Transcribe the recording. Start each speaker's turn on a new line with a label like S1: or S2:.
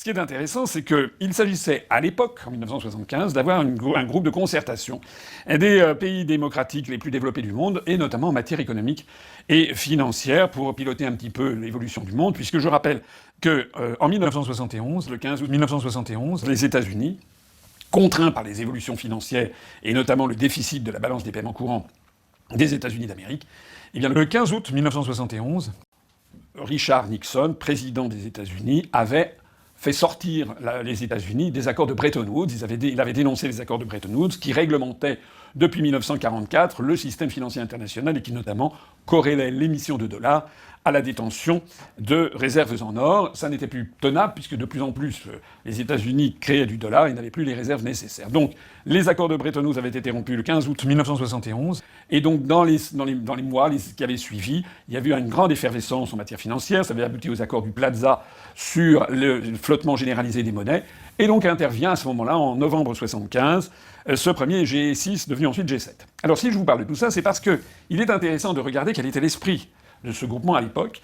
S1: qui est intéressant, c'est qu'il s'agissait à l'époque, en 1975, d'avoir un groupe de concertation des pays démocratiques les plus développés du monde, et notamment en matière économique et financière, pour piloter un petit peu l'évolution du monde, puisque je rappelle que en 1971, le 15 août 1971, les États-Unis, contraints par les évolutions financières et notamment le déficit de la balance des paiements courants des États-Unis d'Amérique, eh bien le 15 août 1971, Richard Nixon, président des États-Unis, avait fait sortir les États-Unis des accords de Bretton Woods. Il avait dénoncé les accords de Bretton Woods qui réglementaient depuis 1944 le système financier international et qui notamment corrélaient l'émission de dollars à la détention de réserves en or. Ça n'était plus tenable puisque de plus en plus les États-Unis créaient du dollar et n'avaient plus les réserves nécessaires. Donc les accords de Bretton Woods avaient été rompus le 15 août 1971 et donc dans les mois qui avaient suivi, il y a eu une grande effervescence en matière financière. Ça avait abouti aux accords du Plaza sur le flottement généralisé des monnaies. Et donc intervient à ce moment-là, en novembre 1975, ce premier G6 devenu ensuite G7. Alors si je vous parle de tout ça, c'est parce qu'il est intéressant de regarder quel était l'esprit de ce groupement à l'époque.